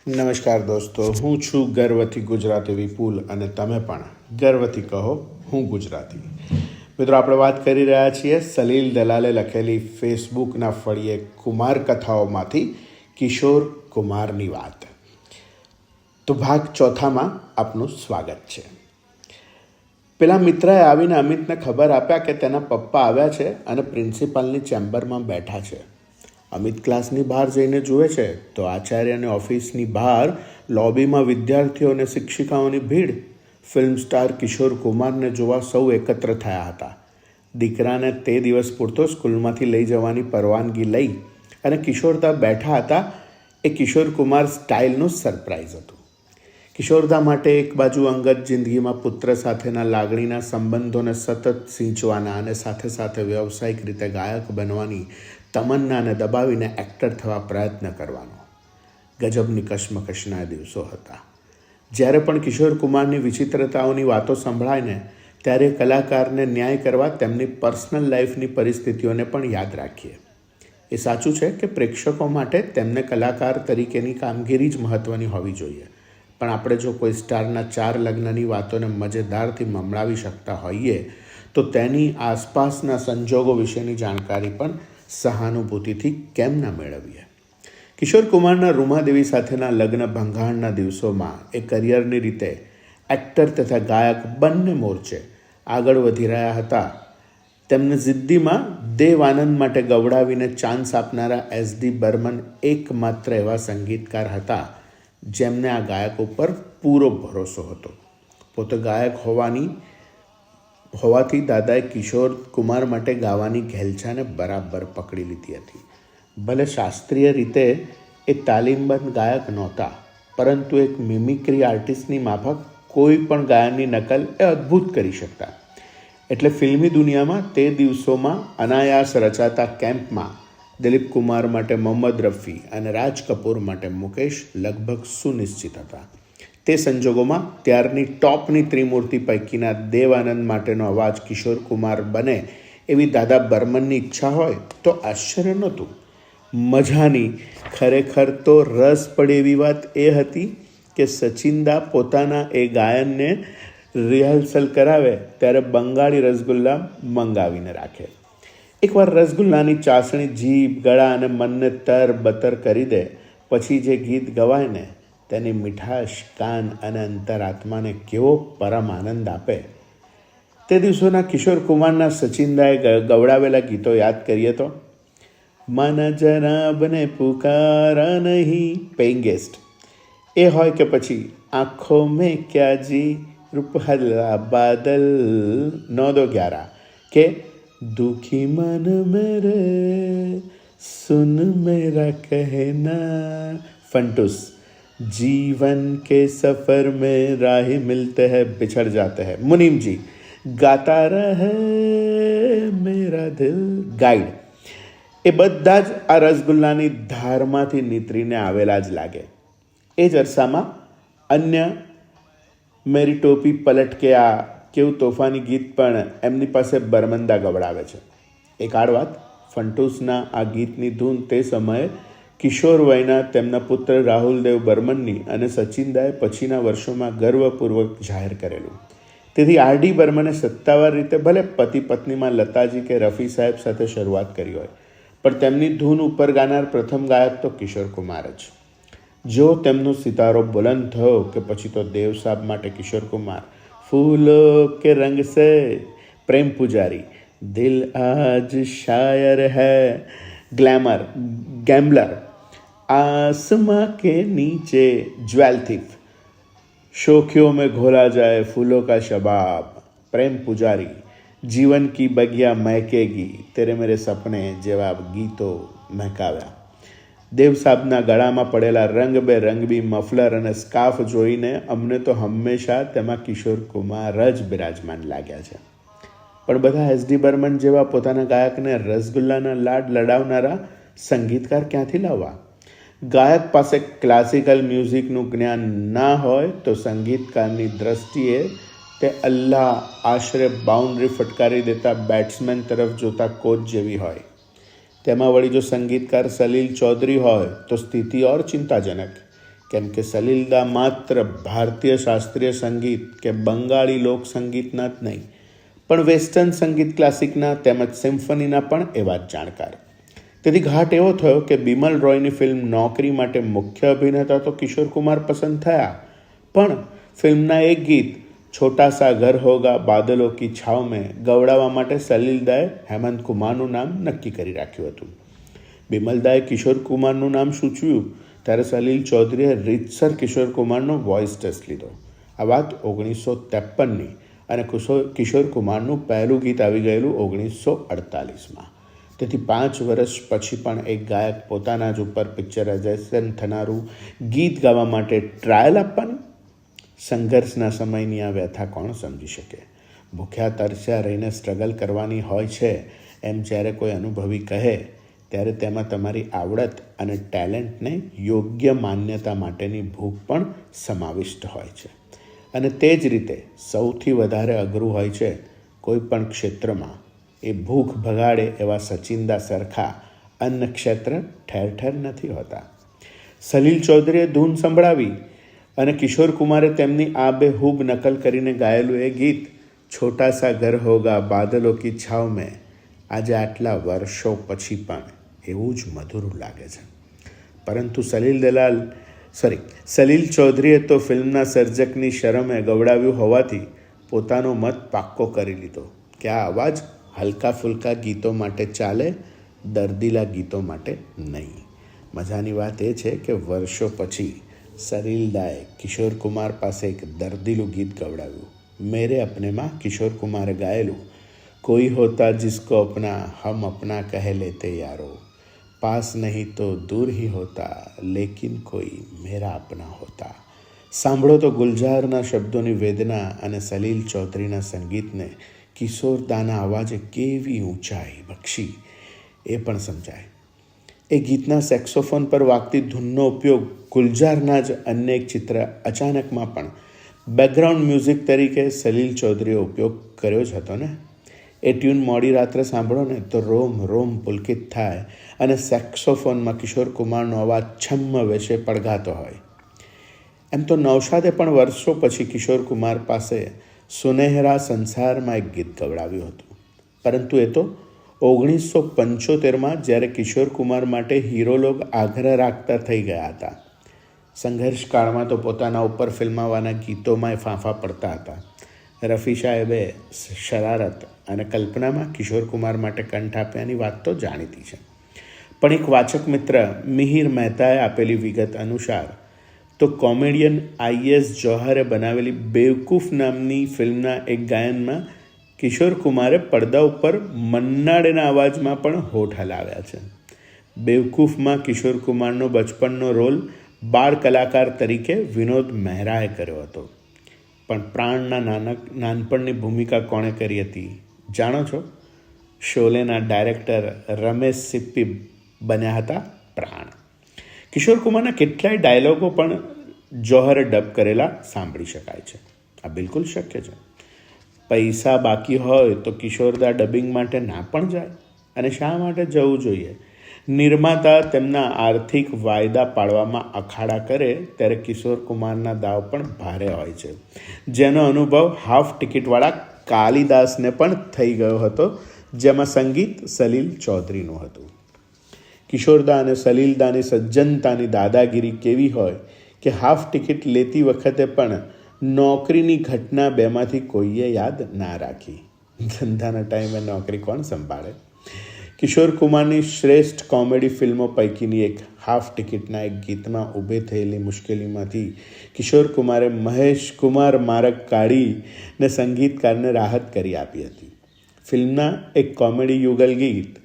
નમસ્કાર દોસ્તો, હું છું ગર્વથી ગુજરાતી વિપુલ અને તમે પણ ગર્વથી કહો હું ગુજરાતી. મિત્રો, આપણે વાત કરી રહ્યા છીએ સલીલ દલાલે લખેલી ફેસબુકના ફળિયે કુમાર કથાઓમાંથી કિશોર કુમારની વાત. તો ભાગ ચોથામાં આપનું સ્વાગત છે. પેલા મિત્રએ આવીને અમિતને ખબર આપ્યા કે તેના પપ્પા આવ્યા છે અને પ્રિન્સિપાલની ચેમ્બરમાં બેઠા છે. અમિત ક્લાસની બહાર જઈને જુએ છે તો આચાર્યની ઓફિસની બહાર લોબીમાં વિદ્યાર્થીઓ અને શિક્ષિકાઓની ભીડ. ફિલ્મ સ્ટાર કિશોર કુમારને જોવા સૌ એકત્ર થયા હતા. દીકરાને તે દિવસ પૂરતો સ્કૂલમાંથી લઈ જવાની પરવાનગી લઈ અને કિશોરદા બેઠા હતા. એ કિશોર કુમાર સ્ટાઇલનું સરપ્રાઇઝ હતું. કિશોરદા માટે એક બાજુ અંગત જિંદગીમાં પુત્ર સાથેના લાગણીના સંબંધોને સતત સિંચવાના અને સાથે સાથે વ્યવસાયિક રીતે ગાયક બનવાની તમન્નાને દબાવીને એક્ટર થવા પ્રયત્ન કરવાનો ગજબની કશમકશના દિવસો હતા. જ્યારે પણ કિશોર કુમારની વિચિત્રતાઓની વાતો સંભળાય ને ત્યારે કલાકારને ન્યાય કરવા તેમની પર્સનલ લાઈફની પરિસ્થિતિઓને પણ યાદ રાખીએ. એ સાચું છે કે પ્રેક્ષકો માટે તેમને કલાકાર તરીકેની કામગીરી જ મહત્ત્વની હોવી જોઈએ, પણ આપણે જો કોઈ સ્ટારના 4 લગ્નની વાતોને મજેદારથી મમડાવી શકતા હોઈએ તો તેની આસપાસના સંજોગો વિશેની જાણકારી પણ સહાનુભૂતિથી કેમ ન મેળવીએ. કિશોર કુમારના રૂમાદેવી સાથેના લગ્ન ભંગાણના દિવસોમાં એ કરિયરની રીતે એક્ટર તથા ગાયક બંને મોરચે આગળ વધી રહ્યા હતા. તેમને જિદ્દીમાં દેવ આનંદ માટે ગવડાવીને ચાન્સ આપનારા SD બર્મન એકમાત્ર એવા સંગીતકાર હતા જેમને આ ગાયક ઉપર પૂરો ભરોસો હતો. પોતે ગાયક હોવાથી દાદાએ કિશોર કુમાર માટે ગાવાની ઘેલછાને બરાબર પકડી લીધી હતી. ભલે શાસ્ત્રીય રીતે એ તાલીમબદ્ધ ગાયક નહોતા, પરંતુ એક મિમિક્રી આર્ટિસ્ટની માફક કોઈ પણ ગાયનની નકલ એ અદ્ભુત કરી શકતા. એટલે ફિલ્મી દુનિયામાં તે દિવસોમાં અનાયાસ રચાતા કેમ્પમાં દિલીપ કુમાર માટે મોહમ્મદ રફી અને રાજ કપૂર માટે મુકેશ લગભગ સુનિશ્ચિત હતા. તે સંજોગોમાં ત્યારની ટોપની ત્રિમૂર્તિ પૈકીના દેવ આનંદ માટેનો અવાજ કિશોર કુમાર બને એવી દાદા બર્મનની ઈચ્છા હોય તો આશ્ચર્ય નહોતું. મજાની, ખરેખર તો રસ પડે એવી વાત એ હતી કે સચિનદા પોતાના એ ગાયનને રિહર્સલ કરાવે ત્યારે બંગાળી રસગુલ્લા મંગાવીને રાખે. એકવાર રસગુલ્લાની ચાસણી જીભ, ગળા અને મનને તરબતર કરી દે પછી જે ગીત ગવાય ને તેની મીઠાશ કાન અને અંતરાત્માને કેવો પરમ આનંદ આપે. તે દિવસોના કિશોર કુમારના સચિનદાએ ગવડાવેલા ગીતો યાદ કરીએ તો માના જનાબને પુકારા નહીં, પેઇંગ ગેસ્ટ એ હોય કે પછી આંખો મેં ક્યા જી, રૂપહલા બાદલ, 9-2-11 કે दुखी मन मेरे सुन मेरा कहना, फंटूस जीवन के सफ़र में राह मिलते हैं बिछड़ जाते हैं, मुनीम जी गाता રહે મેરા દિલ, ગાઈડ. એ બધા જ આ રસગુલ્લાની ધારમાંથી નીતરીને આવેલા જ લાગે. એ જ અરસામાં અન્ય મેરી ટોપી પલટ કે આ કેવું તોફાની ગીત પણ એમની પાસે બર્મંદા ગવડાવે છે. એક આડ વાત, ફંટૂસના આ ગીતની ધૂન તે સમયે કિશોર વયના તેમના પુત્ર રાહુલદેવ બર્મનની અને સચિનદાએ પછીના વર્ષોમાં ગર્વપૂર્વક જાહેર કરેલું. તેથી RD બર્મને સત્તાવાર રીતે ભલે પતિ પત્નીમાં લતાજી કે રફી સાહેબ સાથે શરૂઆત કરી હોય, પણ તેમની ધૂન ઉપર ગાનાર પ્રથમ ગાયક તો કિશોર કુમાર જ. જો તેમનો સિતારો બુલંદ થયો કે પછી તો દેવ સાહેબ માટે કિશોર કુમાર, ફૂલો કે રંગ સે પ્રેમ પુજારી, દિલ આજ શાયર હૈ, ગ્લેમર, ગેમ્બલર, आसमां के नीचे, ज्वेल थीफ, शोखियों में घोला जाए फूलों का शबाब, प्रेम पुजारी, जीवन की बगिया महकेगी, तेरे मेरे सपने જેવા ગીતો મહેકાવ્યા. દેવ સાહેબના ગળામાં પડેલા રંગબેરંગી મફલર અને સ્કાર્ફ જોઈને અમને તો હંમેશા તેમાં કિશોર કુમાર જ બિરાજમાન લાગ્યા છે. પણ બધા SD બર્મન જેવા પોતાના ગાયકને રસગુલ્લાના લાડ લડાવનારા સંગીતકાર ક્યાંથી લાવવા? ગાયક પાસે ક્લાસિકલ મ્યુઝિકનું જ્ઞાન ના હોય તો સંગીતકારની દ્રષ્ટિએ તે અલ્લાહ આશરે બાઉન્ડ્રી ફટકારી દેતા બેટ્સમેન તરફ જોતા કોચ જેવી હોય. તેમાં વળી જો સંગીતકાર સલીલ ચૌધરી હોય તો સ્થિતિ ઓર ચિંતાજનક. કેમ કે સલીલદા માત્ર ભારતીય શાસ્ત્રીય સંગીત કે બંગાળી લોકસંગીતના જ નહીં પણ વેસ્ટર્ન સંગીત ક્લાસિકના તેમજ સિમ્ફનીના પણ એવા જ જાણકાર. તેથી ઘાટ એવો થયો કે બિમલ રોયની ફિલ્મ નોકરી માટે મુખ્ય અભિનેતા તો કિશોર કુમાર પસંદ થયા, પણ ફિલ્મના એક ગીત છોટા સા ઘર હોગા બાદલો કી છાવ મેં ગવડાવવા માટે સલીલદાએ હેમંત કુમારનું નામ નક્કી કરી રાખ્યું હતું. બિમલદાએ કિશોર કુમારનું નામ સૂચવ્યું ત્યારે સલીલ ચૌધરીએ રીતસર કિશોર કુમારનો વોઇસ ટેસ્ટ લીધો. આ વાત 1953ની અને કિશોર કુમારનું પહેલું ગીત આવી ગયેલું 1948માં. તેથી 5 વર્ષ પછી પણ એક ગાયક પોતાના જ ઉપર પિક્ચરાઇઝેશન થનારું ગીત ગાવા માટે ટ્રાયલ આપવાનું? સંઘર્ષના સમયની આ વ્યથા કોણ સમજી શકે? ભૂખ્યા તરસ્યા રહીને સ્ટ્રગલ કરવાની હોય છે એમ જ્યારે કોઈ અનુભવી કહે ત્યારે તેમાં તમારી આવડત અને ટેલેન્ટને યોગ્ય માન્યતા માટેની ભૂખ પણ સમાવિષ્ટ હોય છે. અને તે જ રીતે સૌથી વધારે અઘરું હોય છે કોઈ પણ ક્ષેત્રમાં એ ભૂખ ભગાડે એવા સચિંદા સરખા અન્ન ક્ષેત્ર ઠેર ઠેર નથી હોતા. સલીલ ચૌધરીએ ધૂન સંભળાવી અને કિશોર કુમારે તેમની આબેહૂબ નકલ કરીને ગાયેલું એ ગીત છોટા સા ઘર હોગા બાદલો કી છાવ મેં આજે આટલા વર્ષો પછી પણ એવું જ મધુર લાગે છે. પરંતુ સલીલ ચૌધરીએ તો ફિલ્મના સર્જકની શરમે ગવડાવ્યું હોવાથી પોતાનો મત પાક્કો કરી લીધો કે આ અવાજ હલકા ફુલકા ગીતો માટે ચાલે, દર્દીલા ગીતો માટે નહીં. મજાની વાત એ છે કે વર્ષો પછી સલીલદાએ કિશોર કુમાર પાસે એક દર્દીલું ગીત ગવડાવ્યું. મેરે અપનેમાં કિશોર કુમારે ગાયેલું કોઈ હોતા જિસકો અપના હમ અપના કહે લેતે યારો, પાસ નહીં તો દૂર ही होता लेकिन कोई मेरा अपना होता. સાંભળો તો ગુલઝારના શબ્દોની વેદના અને સલીલ ચૌધરીના સંગીતને કિશોરદાના અવાજે કેવી ઊંચાઈ બક્ષી એ પણ સમજાય. એ ગીતના સેક્સોફોન પર વાગતી ધૂનનો ઉપયોગ ગુલઝારના જ અન્ય એક ચિત્ર અચાનકમાં પણ બેકગ્રાઉન્ડ મ્યુઝિક તરીકે સલીલ ચૌધરીએ ઉપયોગ કર્યો જ હતો ને. એ ટ્યુન મોડી રાત્રે સાંભળો ને તો રોમ રોમ પુલકિત થાય અને સેક્સોફોનમાં કિશોર કુમારનો અવાજ છમ્મ વેશે પડઘાતો હોય. એમ તો નૌશાદે પણ વર્ષો પછી કિશોર કુમાર પાસે સુનેહરા સંસારમાં એક ગીત ગવડાવ્યું હતું. પરંતુ એ તો 1975માં જ્યારે કિશોર કુમાર માટે હીરોલોગ આગ્રહ રાખતા થઈ ગયા હતા. સંઘર્ષ કાળમાં તો પોતાના ઉપર ફિલ્માવાના ગીતોમાં ફાંફા પડતા હતા. રફી સાહેબે શરારત અને કલ્પનામાં કિશોર કુમાર માટે કંઠ આપ્યાની વાત તો જાણીતી છે. પણ એક વાચક મિત્ર મિહિર મહેતાએ આપેલી વિગત અનુસાર તો કોમેડિયન IS જૌહરે બનાવેલી બેવકૂફ નામની ફિલ્મના એક ગાયનમાં કિશોર કુમારે પડદા ઉપર મન્નાડેના અવાજમાં પણ હોઠ હલાવ્યા છે. બેવકૂફમાં કિશોર કુમારનો બચપણનો રોલ બાળ કલાકાર તરીકે વિનોદ મહેરાએ કર્યો હતો. પણ પ્રાણના નાનપણની ભૂમિકા કોણે કરી હતી જાણો છો? શોલેના ડાયરેક્ટર રમેશ સિપ્પી બન્યા હતા પ્રાણ. કિશોર કુમારના કેટલાય ડાયલોગો પણ જૌહરે ડબ કરેલા સાંભળી શકાય છે. આ બિલકુલ શક્ય છે. પૈસા બાકી હોય તો કિશોરદા ડબિંગ માટે ના પણ જાય. અને શા માટે જવું જોઈએ? નિર્માતા તેમના આર્થિક વાયદા પાડવામાં અખાડા કરે ત્યારે કિશોર કુમારના દાવ પણ ભારે હોય છે, જેનો અનુભવ હાફ ટિકિટવાળા કાલિદાસને પણ થઈ ગયો હતો, જેમાં સંગીત સલીલ ચૌધરીનું હતું. કિશોરદા અને સલીલદાની સજ્જનતાની દાદાગીરી કેવી હોય કે હાફ ટિકિટ લેતી વખતે પણ નોકરીની ઘટના બેમાંથી કોઈએ યાદ ના રાખી. ધંધાના ટાઈમે નોકરી કોણ સંભાળે? કિશોર કુમારની શ્રેષ્ઠ કોમેડી ફિલ્મો પૈકીની એક હાફ ટિકિટના એક ગીતમાં ઊભી થયેલી મુશ્કેલીમાંથી કિશોર કુમારે મહેશ કુમાર માર્ગ કાઢીને સંગીતકારને રાહત કરી આપી હતી. ફિલ્મના એક કોમેડી યુગલ ગીત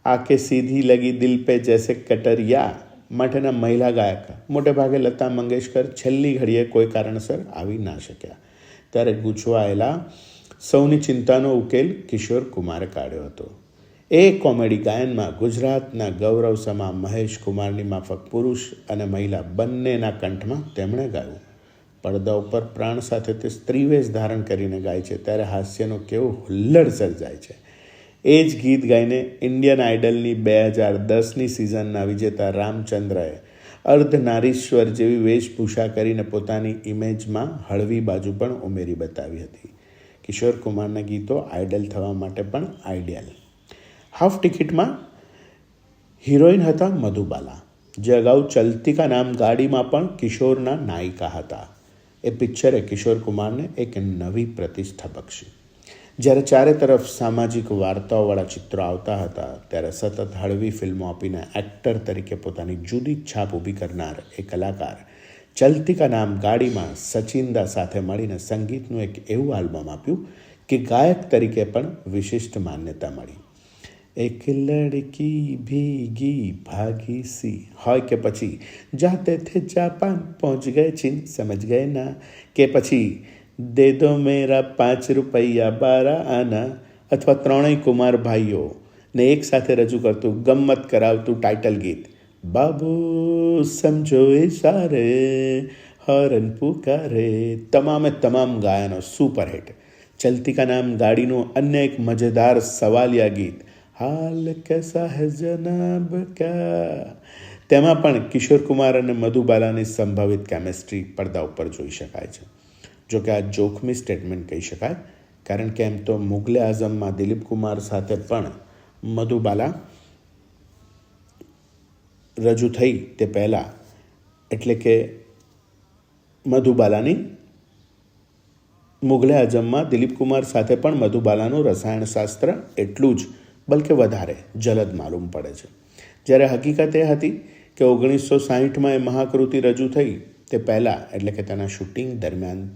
આકે સીધી લગી દિલ પે જૈસે કટરિયા માટેના મહિલા ગાયક મોટેભાગે લતા મંગેશકર છેલ્લી ઘડીએ કોઈ કારણસર આવી ના શક્યા. ત્યારે ગૂંચવાયેલા સૌની ચિંતાનો ઉકેલ કિશોર કુમારે કાઢ્યો હતો. એ કોમેડી ગાયનમાં ગુજરાતના ગૌરવ સમા મહેશ કુમારની માફક પુરુષ અને મહિલા બંનેના કંઠમાં તેમણે ગાયું. પડદા ઉપર પ્રાણ સાથે તે સ્ત્રીવેશ ધારણ કરીને ગાય છે ત્યારે હાસ્યનો કેવો હુલ્લડ સર્જાય છે. એ જ ગીત ગાઈને ઇન્ડિયન આઇડલની 2010ની સિઝનના વિજેતા રામચંદ્રએ અર્ધનારીશ્વર જેવી વેશભૂષા કરીને પોતાની ઇમેજમાં હળવી બાજુ પણ ઉમેરી બતાવી હતી. કિશોર કુમારના ગીતો આઇડલ થવા માટે પણ આઈડિયલ. હાફ ટિકિટમાં હિરોઈન હતા મધુબાલા, જે અગાઉ ચલતી કા નામ ગાડીમાં પણ કિશોરના નાયિકા હતા. એ પિક્ચરે કિશોર કુમારને એક નવી પ્રતિષ્ઠા બક્ષી. જ્યારે ચારે તરફ સામાજિક વાર્તાઓવાળા ચિત્રો આવતા હતા, ત્યારે સતત હળવી ફિલ્મો આપીને એક્ટર તરીકે પોતાની જુદી છાપ ઊભી કરનાર એ કલાકાર ચલતી કા નામ ગાડીમાં સચિનદા સાથે મળીને સંગીતનું એક એવું આલ્બમ આપ્યું કે ગાયક તરીકે પણ વિશિષ્ટ માન્યતા મળી. એક લડકી ભીગી ભાગી સી હોય કે પછી જાતે થે જાપાન પહોંચ ગયે ચીન સમજ ગયે ના, કે પછી દે દો મેરા 5 રૂપિયા 12 આના, અથવા ત્રણેય કુમાર ભાઈઓ ને એક સાથે રજૂ કરતું ગમ્મત કરાવતું ટાઇટલ ગીત બાબુ સમજો ઇશારે હોરન પુકારે, તમામે તમામ ગાયનો સુપરહિટ. ચલતી કા નામ ગાડીનું અન્ય એક મજેદાર સવાલિયા ગીત હાલ કેસા હૈ જનાબ કા, તેમાં પણ કિશોર કુમાર અને મધુબાલાની સંભવિત કેમિસ્ટ્રી પડદા ઉપર જોઈ શકાય છે. જોકે આ જોખમી સ્ટેટમેન્ટ કહી શકાય, કારણ કે એમ તો મુગલે આઝમમાં દિલીપ કુમાર સાથે પણ મધુબાલા રજૂ થઈ તે પહેલાં, એટલે કે મધુબાલાની મુગલે આઝમમાં દિલીપ કુમાર સાથે પણ મધુબાલાનું રસાયણશાસ્ત્ર એટલું જ બલકે વધારે જલદ માલુમ પડે છે. જ્યારે હકીકત એ હતી કે 1960માં એ મહાકૃતિ રજૂ થઈ તે પહેલાં, એટલે કે તેના શૂટિંગ દરમિયાન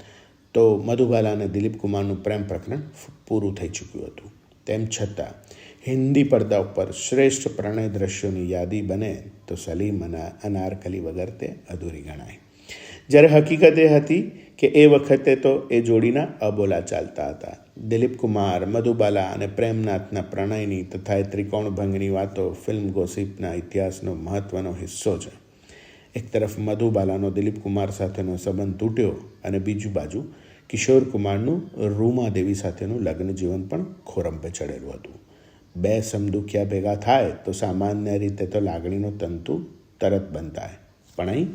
તો મધુબાલા અને દિલીપ કુમારનું પ્રેમ પ્રકરણ પૂરું થઈ ચૂક્યું હતું. તેમ છતાં હિન્દી પડદા ઉપર શ્રેષ્ઠ પ્રણય દ્રશ્યોની યાદી બને તો સલીમ અને અનારકલી વગર તે અધૂરી ગણાય. જ્યારે હકીકત એ હતી કે એ વખતે તો એ જોડીના અબોલા ચાલતા હતા. દિલીપ કુમાર, મધુબાલા અને પ્રેમનાથના પ્રણયની તથા ત્રિકોણભંગની વાતો ફિલ્મ ગોસિપના ઇતિહાસનો મહત્ત્વનો હિસ્સો છે. એક તરફ મધુબાલાનો દિલીપ કુમાર સાથેનો સંબંધ તૂટ્યો અને બીજી બાજુ કિશોર કુમારનું રૂમા દેવી સાથેનું લગ્ન જીવન પણ ખોરંભે ચડેલું હતું. બે સમદુખ્યા ભેગા થાય તો સામાન્ય રીતે તો લાગણીનો તંતુ તરત બંધાય, પણ અહીં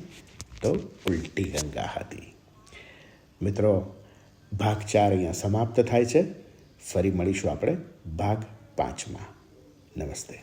તો ઉલટી ગંગા હતી. મિત્રો, ભાગ 4 અહીંયા સમાપ્ત થાય છે. ફરી મળીશું આપણે ભાગ 5માં. નમસ્તે.